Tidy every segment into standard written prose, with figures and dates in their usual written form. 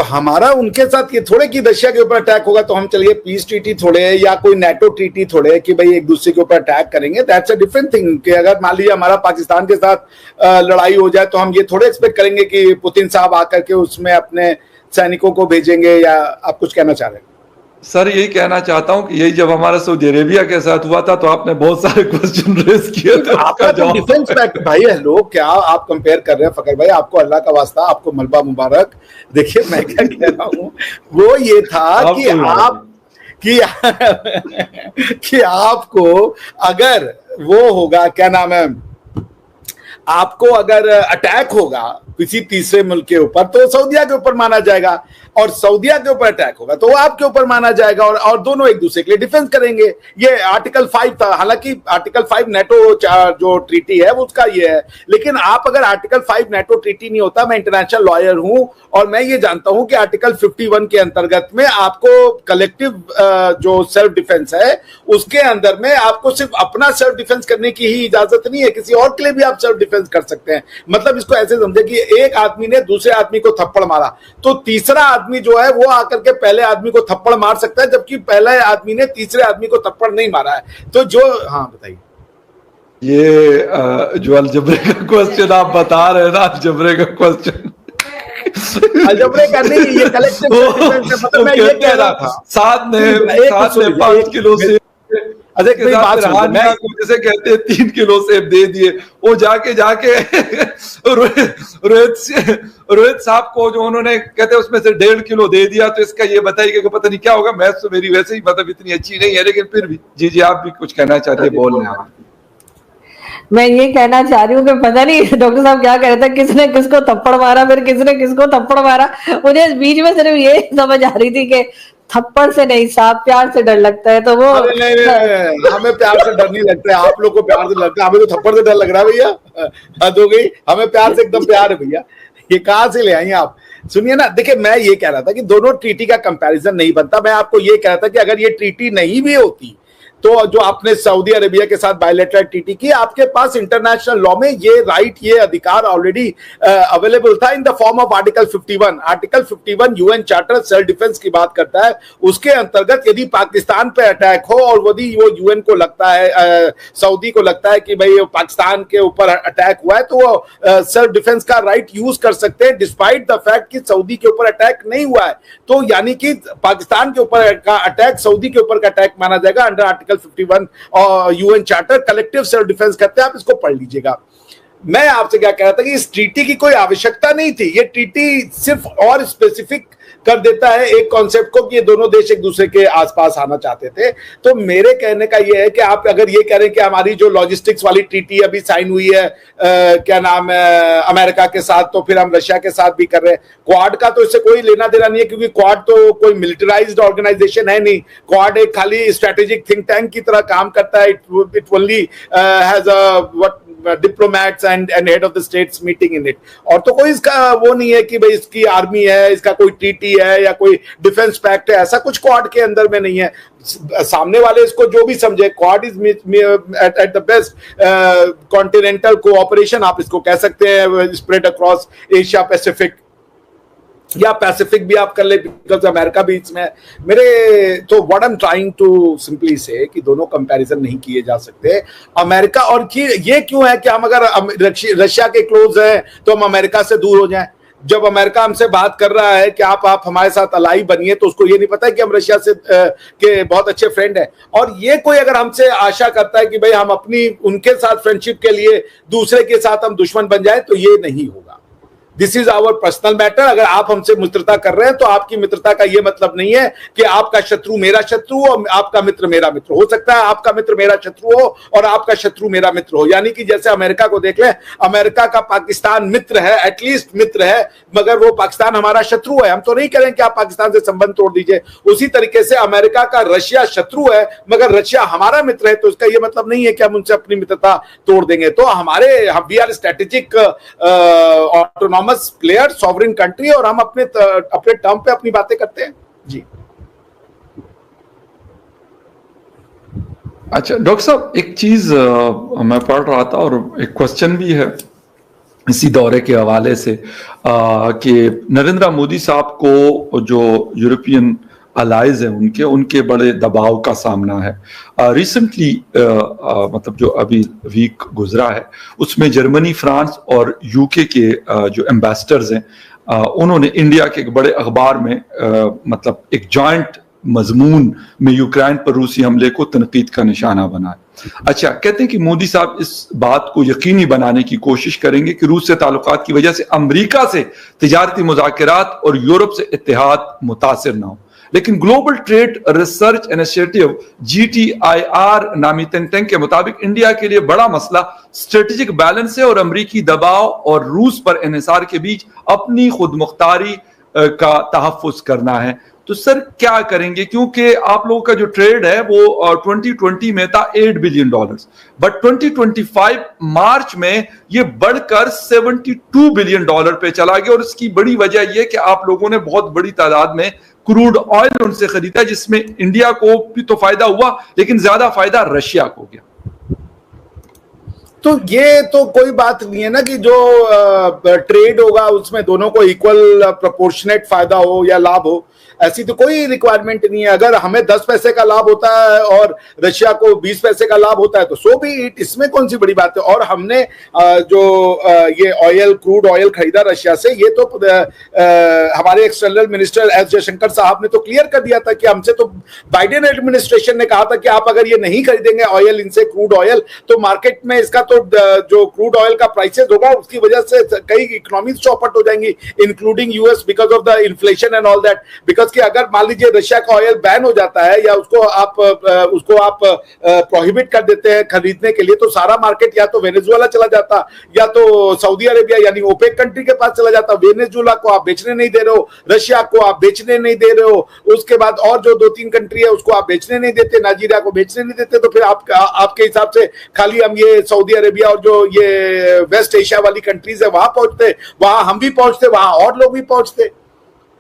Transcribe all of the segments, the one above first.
तो हमारा उनके साथ ये थोड़े कि रशिया के ऊपर अटैक होगा तो हम चलिए पीस ट्रीटी थोड़े या कोई नेटो ट्रीटी थोड़े कि भाई एक दूसरे के ऊपर अटैक करेंगे। दैट्स अ डिफरेंट थिंग कि अगर मान लीजिए हमारा पाकिस्तान के साथ लड़ाई हो जाए तो हम ये थोड़े एक्सपेक्ट करेंगे कि पुतिन साहब आकर के उसमें अपने सैनिकों को भेजेंगे। या आप कुछ कहना चाह रहे हैं? सर यही कहना चाहता हूँ कि यही जब हमारा सऊदी अरेबिया के साथ हुआ था तो आपने बहुत सारे क्वेश्चन रेज किए थे। आपका तो डिफेंस पैक्ट भाई, हेलो, क्या आप कंपेयर कर रहे हैं फकर भाई? आपको अल्लाह का वास्ता, आपको मलबा मुबारक। देखिए मैं क्या कह रहा हूँ, वो ये था कि आप कि आपको अगर वो होगा, क्या नाम है, आपको अगर अटैक होगा किसी तीसरे मुल्क के ऊपर तो सऊदिया के ऊपर माना जाएगा, और सऊदिया के ऊपर अटैक होगा तो वो आपके ऊपर माना जाएगा, और दोनों एक दूसरे के लिए डिफेंस करेंगे। ये आर्टिकल 5 था, हालांकि आर्टिकल 5 नेटो जो ट्रीटी है वो उसका ये है, लेकिन आप अगर आर्टिकल 5 नेटो ट्रीटी नहीं होता, मैं इंटरनेशनल लॉयर हूं और मैं ये जानता हूं कि आर्टिकल 51 के अंतर्गत में आपको कलेक्टिव जो सेल्फ डिफेंस है उसके अंदर में आपको सिर्फ अपना सेल्फ डिफेंस करने की ही इजाजत नहीं है, किसी और के लिए भी आप सेल्फ डिफेंस कर सकते हैं। मतलब इसको ऐसे समझे कि एक आदमी ने दूसरे आदमी को थप्पड़ मारा तो तीसरा आदमी जो है वो आकर के पहले आदमी को थप्पड़ मार सकता है, जबकि पहले आदमी ने तीसरे आदमी को थप्पड़ नहीं मारा है। तो जो, हाँ बताइए। ये जो अलजबरे का क्वेश्चन आप बता रहे हैं ना, अलजबरे का क्वेश्चन अलजबरे का नहीं, ये कलेक्टिव डिफेंस है। मैं ये कह रहा था साथ ने 5 किलो से जैसे कहते हैं 3 किलो सेब दे दिए, वो जाके रोहित साहब को जो उन्होंने कहते हैं उसमें से 1.5 किलो दे दिया। तो इसका ये बताइए कि पता नहीं क्या होगा। मैथ्स तो मेरी वैसे ही मतलब इतनी अच्छी नहीं है, लेकिन फिर भी जी आप भी कुछ कहना चाहते हैं, बोल रहे हैं। मैं ये कहना चाह रही हूँ कि पता नहीं डॉक्टर साहब क्या कह रहे थे, किसने किसको थप्पड़ मारा, फिर किसने किसको थप्पड़ मारा। मुझे बीच में सिर्फ ये समझ आ रही थी कि थप्पड़ से नहीं, साफ प्यार से डर लगता है। तो वो नहीं, हमें प्यार से डर नहीं लगता है, आप लोग को प्यार से लगता है, हमें तो थप्पड़ से डर लग रहा है भैया। हद हो गई, हमें प्यार से एकदम प्यार है भैया। ये कहां से ले आई आप? सुनिए ना, देखिए मैं ये कह रहा था कि दोनों ट्रीटी का कंपैरिजन नहीं बनता। मैं आपको ये कह रहा था कि अगर ये ट्रीटी नहीं भी होती तो जो आपने सऊदी अरेबिया के साथ बायलैटरल ट्रीटी की, आपके पास इंटरनेशनल लॉ में ये राइट, ये अधिकार ऑलरेडी अवेलेबल था in the form of article 51। Article 51 UN charter self defence की बात करता है। उसके अंतर्गत यदि पाकिस्तान पे अटैक हो और यदि वो यूएन को लगता है, सऊदी को लगता है कि भाई पाकिस्तान के ऊपर अटैक हुआ है, तो वो सेल्फ डिफेंस का राइट यूज कर सकते हैं डिस्पाइट द फैक्ट कि सऊदी के ऊपर अटैक नहीं हुआ है। तो यानी कि पाकिस्तान के ऊपर का अटैक सऊदी के ऊपर का अटैक माना जाएगा अंडर आर्टिकल 51 और UN charter. Collective self defence कहते हैं, आप इसको पढ़ लीजिएगा। मैं आपसे क्या कह रहा था कि इस ट्रीटी की कोई आवश्यकता नहीं थी। ये ट्रीटी सिर्फ और स्पेसिफिक कर देता है एक कॉन्सेप्ट को कि ये दोनों देश एक दूसरे के आसपास आना चाहते थे। तो मेरे कहने का ये है कि आप अगर ये कह रहे हैं कि हमारी जो लॉजिस्टिक्स वाली ट्रीटी अभी साइन हुई है क्या नाम है अमेरिका के साथ, तो फिर हम रशिया के साथ भी कर रहे हैं। क्वाड का तो इससे कोई लेना देना नहीं है, क्योंकि क्वाड तो कोई मिलिटराइज्ड ऑर्गेनाइजेशन है नहीं। क्वाड एक खाली स्ट्रेटेजिक थिंक टैंक की तरह काम करता है। It only has what diplomats and head of the states meeting in it. और तो कोई इसका वो नहीं है कि भाई इसकी आर्मी है, इसका कोई ट्रीटी है या कोई डिफेंस पैक्ट है, ऐसा कुछ क्वाड के अंदर में नहीं है। सामने वाले इसको जो भी समझे, quad is at the best continental cooperation, आप इसको कह सकते हैं, स्प्रेड अक्रॉस एशिया पैसिफिक, या पैसिफिक भी आप कर ले, बिकॉज अमेरिका भी इसमें मेरे। तो what I am trying to simply say कि दोनों कंपैरिजन नहीं किए जा सकते। अमेरिका और ये क्यों है कि हम अगर रशिया के क्लोज हैं तो हम अमेरिका से दूर हो जाएं। जब अमेरिका हमसे बात कर रहा है कि आप हमारे साथ अलाई बनिए, तो उसको ये नहीं पता है कि हम रशिया से के बहुत अच्छे फ्रेंड हैं। और ये कोई अगर हमसे आशा करता है कि भाई हम अपनी उनके साथ फ्रेंडशिप के लिए दूसरे के साथ हम दुश्मन बन जाए, तो ये नहीं होगा। This is our personal matter. अगर आप हमसे मित्रता कर रहे हैं तो आपकी मित्रता का यह मतलब नहीं है कि आपका शत्रु मेरा शत्रु हो और आपका मित्र मेरा मित्र हो। सकता है आपका मित्र मेरा शत्रु हो और आपका शत्रु मेरा मित्र हो। यानी कि जैसे अमेरिका को देख लें, अमेरिका का पाकिस्तान मित्र है, एटलीस्ट मित्र है, मगर वो पाकिस्तान हमारा शत्रु है। हम तो नहीं करें कि आप पाकिस्तान से संबंध तोड़ दीजिए। उसी तरीके से अमेरिका का रशिया शत्रु है मगर रशिया हमारा मित्र है, तो इसका यह मतलब नहीं है कि हम उनसे अपनी मित्रता तोड़ देंगे। तो we are strategic autonomous player, sovereign country, और हम अपने टर्म पे अपनी बातें करते हैं जी। अच्छा डॉक्टर साहब, एक चीज मैं पढ़ रहा था और एक क्वेश्चन भी है इसी दौरे के हवाले से कि नरेंद्र मोदी साहब को जो यूरोपियन अलाइज हैं उनके बड़े दबाव का सामना है। रिसेंटली मतलब जो अभी वीक गुजरा है उसमें जर्मनी, फ्रांस और यूके के जो एम्बेसडर्स हैं उन्होंने इंडिया के एक बड़े अखबार में मतलब एक जॉइंट मजमून में यूक्रेन पर रूसी हमले को तनकीद का निशाना बनाया। अच्छा, कहते हैं कि मोदी साहब इस बात को यकीनी बनाने की कोशिश करेंगे कि रूस से ताल्लुकात की वजह से अमेरिका से तिजारती मुज़ाकरात और यूरोप से इत्तेहाद मुतासिर ना हो। लेकिन global trade research initiative GTIR नामी थिंक टैंक के मुताबिक इंडिया के लिए बड़ा मसला स्ट्रेटेजिक बैलेंस है और अमेरिकी दबाव और रूस पर इन्हिसार के बीच अपनी खुद मुख्तारी का तहफ़्फ़ुज़ करना है। तो सर क्या करेंगे, क्योंकि आप लोगों का जो ट्रेड है वो 2020 में था $8 बिलियन, बट 2025 मार्च में ये बढ़कर $72 बिलियन पे चला गया। और इसकी बड़ी वजह यह कि आप लोगों ने बहुत बड़ी तादाद में क्रूड ऑयल उनसे खरीदा, जिसमें इंडिया को भी तो फायदा हुआ लेकिन ज्यादा फायदा रशिया को गया। तो ये तो कोई बात नहीं है ना कि जो ट्रेड होगा उसमें दोनों को इक्वल प्रोपोर्शनेट फायदा हो या लाभ हो, ऐसी तो कोई रिक्वायरमेंट नहीं है। अगर हमें 10 पैसे का लाभ होता है और रशिया को 20 पैसे का लाभ होता है तो सो भी इट, इसमें कौन सी बड़ी बात है। और हमने जो ये ऑयल, क्रूड ऑयल खरीदा रशिया से, ये तो हमारे एक्सटर्नल मिनिस्टर एस जयशंकर साहब ने तो क्लियर कर दिया था कि हमसे तो बाइडेन एडमिनिस्ट्रेशन ने कहा था कि आप अगर ये नहीं खरीदेंगे ऑयल इनसे, क्रूड ऑयल, तो मार्केट में इसका तो जो क्रूड ऑयल का प्राइसेस होगा उसकी वजह से कई इकोनॉमीज चौपट हो जाएंगी, including US, because of the inflation and all that. Because कि अगर मान लीजिए रशिया का ऑयल बैन हो जाता है या उसको आप प्रोहिबिट कर देते हैं खरीदने के लिए, तो सारा मार्केट या तो वेनेजुएला चला जाता या तो सऊदी अरेबिया यानी ओपेक कंट्री के पास चला जाता। वेनेजुएला को आप बेचने नहीं दे रहे हो, रशिया को आप बेचने नहीं दे रहे हो, उसके बाद और जो 2-3 कंट्री है उसको आप बेचने नहीं देते, नाइजीरिया को बेचने नहीं देते, तो फिर आपके हिसाब से खाली हम ये सऊदी अरेबिया और जो ये वेस्ट एशिया वाली कंट्रीज है वहां पहुंचते, वहां हम भी पहुंचते, वहां और लोग भी पहुंचते।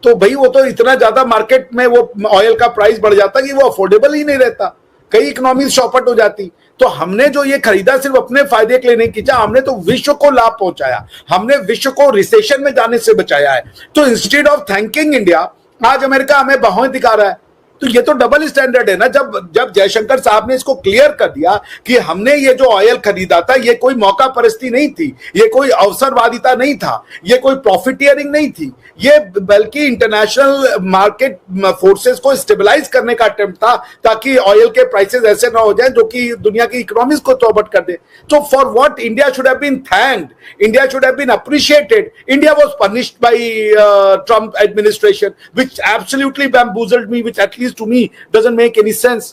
तो भाई वो तो इतना ज्यादा मार्केट में वो ऑयल का प्राइस बढ़ जाता कि वो अफोर्डेबल ही नहीं रहता, कई इकोनॉमीज चौपट हो जाती। तो हमने जो ये खरीदा सिर्फ अपने फायदे के लिए नहीं किया, हमने तो विश्व को लाभ पहुंचाया, हमने विश्व को रिसेशन में जाने से बचाया है। तो इंस्टेड ऑफ थैंकिंग इंडिया, आज अमेरिका हमें बाहों दिखा रहा है। तो ये तो डबल स्टैंडर्ड है ना। जब जयशंकर साहब ने इसको क्लियर कर दिया कि हमने ये जो ऑयल खरीदा था ये कोई मौका परस्ती नहीं थी, ये कोई अवसरवादिता नहीं था, ये कोई प्रॉफिटियरिंग नहीं थी, ये बल्कि इंटरनेशनल मार्केट फोर्सेस को स्टेबलाइज करने का अटेम्प्ट था ताकि ऑयल के प्राइसेस ऐसे ना हो जाए जो कि दुनिया की इकोनॉमीज को चौपट कर दे। तो for what India should have been thanked, India should have been appreciated, India was punished by Trump administration which absolutely bamboozled me, which at least to me doesn't make any sense।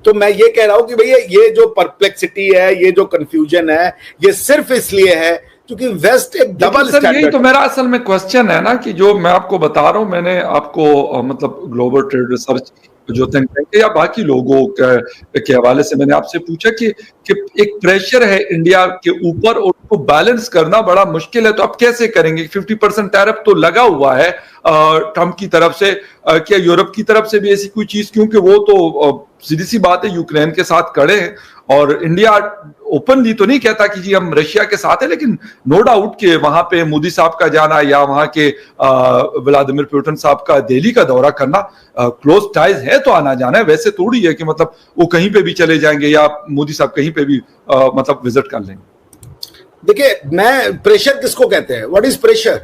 तो मैं ये कह रहा हूं कि भैया ये जो परप्लेक्सिटी है, ये जो कंफ्यूजन है, ये सिर्फ इसलिए है क्योंकि वेस्ट एक डबल स्टैंडर्ड। यही तो मेरा असल में क्वेश्चन है ना कि जो मैं आपको बता रहा हूं, मैंने आपको मतलब ग्लोबल ट्रेड रिसर्च जो थिंक टैंक या बाकी लोगों के हवाले से मैंने आपसे पूछा कि एक प्रेशर है इंडिया के ऊपर और उसको बैलेंस करना बड़ा मुश्किल है, तो आप कैसे करेंगे? 50% टैरिफ तो लगा हुआ है ट्रंप की तरफ से, क्या यूरोप की तरफ से भी ऐसी कोई चीज? क्योंकि वो तो सीधी सी बात है यूक्रेन के साथ खड़े हैं और इंडिया ओपनली तो नहीं कहता कि जी हम रशिया के साथ है, लेकिन नो डाउट कि वहां पे मोदी साहब का जाना या वहां के व्लादिमीर पुतिन साहब का दिल्ली का दौरा करना, क्लोज टाइज है तो आना जाना है। वैसे थोड़ी है कि मतलब वो कहीं पे भी चले जाएंगे या मोदी साहब कहीं पे भी मतलब विजिट कर लेंगे। देखिए, मैं प्रेशर किसको कहते हैं? What is pressure?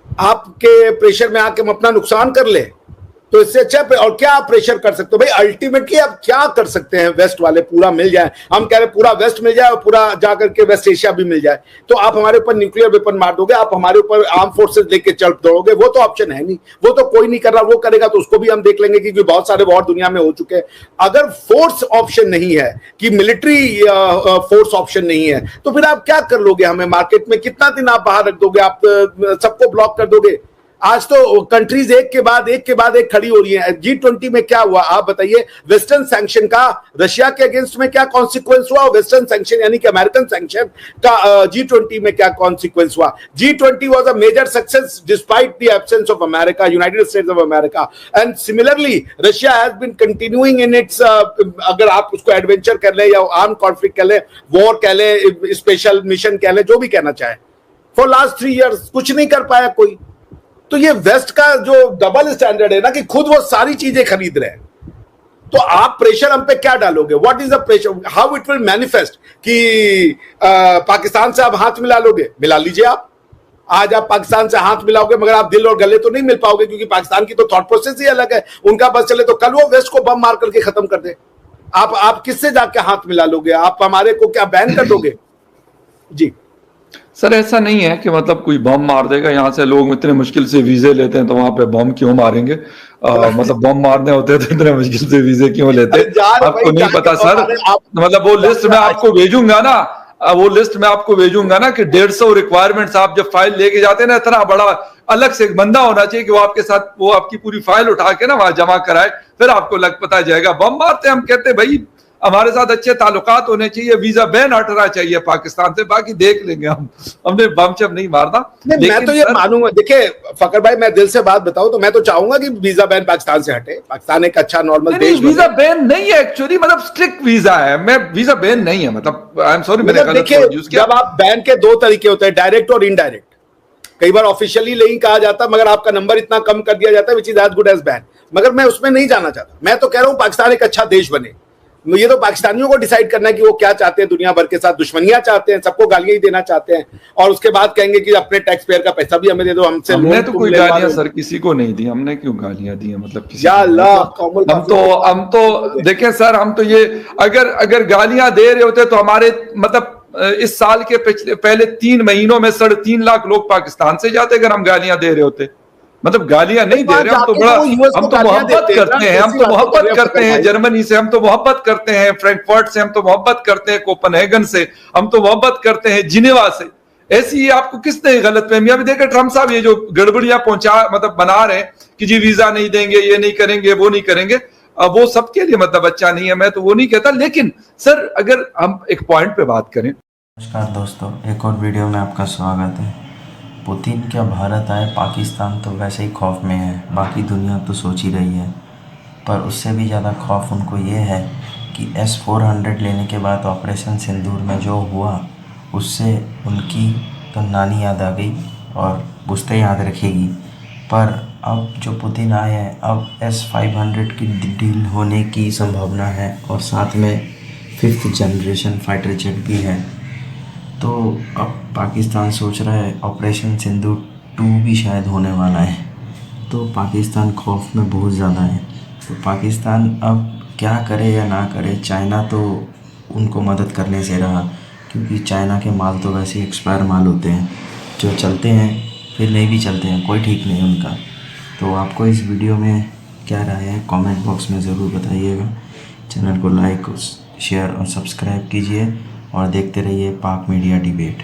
आपके प्रेशर में आके हम अपना नुकसान कर ले तो इससे अच्छा और क्या आप प्रेशर कर सकते हो? भाई अल्टीमेटली आप क्या कर सकते हैं? वेस्ट वाले पूरा मिल जाए, हम कह रहे पूरा वेस्ट मिल जाए और पूरा जाकर के वेस्ट एशिया भी मिल जाए, तो आप हमारे ऊपर न्यूक्लियर वेपन मार दोगे, आप हमारे ऊपर आर्म फोर्सेस लेके चल दौड़ोगे, वो तो ऑप्शन है नहीं, वो तो कोई नहीं कर रहा। वो करेगा तो उसको भी हम देख लेंगे क्योंकि बहुत सारे वॉर दुनिया में हो चुके हैं। अगर फोर्स ऑप्शन नहीं है कि मिलिट्री फोर्स ऑप्शन नहीं है तो फिर आप क्या कर लोगे? हमें मार्केट में कितना दिन आप बाहर रख दोगे? आप सबको ब्लॉक कर दोगे? आज तो कंट्रीज एक के बाद एक खड़ी हो रही है। G20 में क्या हुआ आप बताइए? वेस्टर्न सैंक्शन का रशिया के अगेंस्ट में क्या कॉन्सिक्वेंस हुआ? वेस्टर्न सैंक्शन यानी कि अमेरिकन सैंक्शन का G20 में क्या कॉन्सिक्वेंस हुआ? G20 was a major success despite the absence of America, United States of America, and similarly Russia has been continuing in its, अगर आप उसको एडवेंचर कर ले या आर्म कॉन्फ्लिक्ट कह ले, वॉर कह ले, स्पेशल मिशन कह ले, जो भी कहना चाहे, फॉर लास्ट 3 years कुछ नहीं कर पाया कोई। तो ये वेस्ट का जो डबल स्टैंडर्ड है ना कि खुद वो सारी चीजें खरीद रहे हैं, तो आप प्रेशर हम पे क्या डालोगे? What is the pressure, how it will manifest? कि पाकिस्तान से आप हाथ मिला लोगे, मिला लीजिए आप। आज आप पाकिस्तान से हाथ मिलाओगे मगर आप दिल और गले तो नहीं मिल पाओगे, क्योंकि पाकिस्तान की तो थॉट प्रोसेस ही अलग है। उनका बस चले तो कल वो वेस्ट को बम मार करके खत्म कर दे। आप किससे जाके हाथ मिला लोगे? आप हमारे को क्या बैन कर दोगे? जी सर ऐसा नहीं है कि मतलब कोई बम मार देगा, यहाँ से लोग इतने मुश्किल से वीजे लेते हैं तो वहां पे बम क्यों मारेंगे? मतलब बम मारने होते हैं तो इतने मुश्किल से वीजे क्यों लेते? आपको नहीं पता सर, मतलब वो लिस्ट मैं आपको भेजूंगा ना, वो लिस्ट में आपको भेजूंगा ना कि 150 रिक्वायरमेंट्स आप जब फाइल लेके जाते हैं ना, इतना बड़ा अलग से एक बंदा होना चाहिए कि वो आपके साथ वो आपकी पूरी फाइल उठा के ना वहां जमा कराए, फिर आपको लग पता जाएगा। बम मारते हम कहते भाई हमारे साथ अच्छे ताल्लुकात होने चाहिए, वीजा बैन हटना चाहिए पाकिस्तान से, बाकी देख लेंगे हम, हमने बम चम नहीं मारना। मैं तो ये मानूंगा, देखिए फकर भाई मैं दिल से बात बताऊं तो मैं तो चाहूंगा कि वीजा बैन पाकिस्तान से हटे। पाकिस्तान एक अच्छा नॉर्मल देश, वीजा बैन नहीं है एक्चुअली, मतलब स्ट्रिक्ट वीजा है, मैं वीजा बैन नहीं है, मतलब आई एम सॉरी मैंने गलत वर्ड यूज किया। जब आप बैन के 2 तरीके होते हैं, डायरेक्ट और इनडायरेक्ट। कई बार ऑफिशियली नहीं कहा जाता मगर आपका नंबर इतना कम कर दिया जाता है, which is as good as ban, मगर मैं उसमें नहीं जाना चाहता। मैं तो कह रहा हूं पाकिस्तान एक अच्छा देश बने। ये तो पाकिस्तानियों को डिसाइड करना है कि वो क्या चाहते हैं, दुनिया भर के साथ दुश्मनियां चाहते हैं, सबको गालियां ही देना चाहते हैं, और उसके बाद कहेंगे कि अपने टैक्स पेयर का पैसा भी हमें दे दो, हमसे हमने तो कोई गालियां सर किसी को नहीं दी, हमने क्यों गालियां दी है? मतलब किसी या अल्लाह, हम तो देखें सर, हम तो ये अगर गालियां दे रहे होते तो हमारे मतलब इस साल के पहले 3 महीनों में 3.5 लाख लोग पाकिस्तान से जाते अगर हम गालियां दे रहे होते। मतलब गालियां नहीं दे रहे हम तो बड़ा, हम तो मोहब्बत करते हैं, हम तो मोहब्बत करते हैं जर्मनी से, हम तो मोहब्बत करते हैं फ्रैंकफर्ट से, हम तो मोहब्बत करते हैं कोपनहेगन से, हम तो मोहब्बत करते हैं जिनेवा से। ऐसी आपको किसने गलतफहमियां भी देकर ट्रम्प साहब ये जो गड़बड़ियां मतलब बना रहे हैं कि जी वीजा नहीं देंगे, ये नहीं करेंगे, वो नहीं करेंगे, वो सबके लिए मतलब अच्छा नहीं है, मैं तो वो नहीं कहता। लेकिन सर अगर हम एक पॉइंट पे बात करें। नमस्कार दोस्तों, एक और वीडियो में आपका स्वागत है। पुतिन क्या भारत आए, पाकिस्तान तो वैसे ही खौफ में है, बाकी दुनिया तो सोच ही रही है, पर उससे भी ज़्यादा खौफ उनको ये है कि S-400 लेने के बाद ऑपरेशन सिंदूर में जो हुआ उससे उनकी तो नानी याद आ गई और बुझते याद रखेगी। पर अब जो पुतिन आए हैं, अब S-500 की डील होने की संभावना है और साथ में 5th जनरेशन फाइटर जेट भी है। तो अब पाकिस्तान सोच रहा है ऑपरेशन सिंदूर 2 भी शायद होने वाला है, तो पाकिस्तान खौफ में बहुत ज़्यादा है। तो पाकिस्तान अब क्या करे या ना करे, चाइना तो उनको मदद करने से रहा, क्योंकि चाइना के माल तो वैसे ही एक्सपायर माल होते हैं, जो चलते हैं फिर नहीं भी चलते हैं, कोई ठीक नहीं उनका। तो आपको इस वीडियो में क्या राय है कमेंट बॉक्स में ज़रूर बताइएगा। चैनल को लाइक शेयर और सब्सक्राइब कीजिए और देखते रहिए पाक मीडिया डिबेट।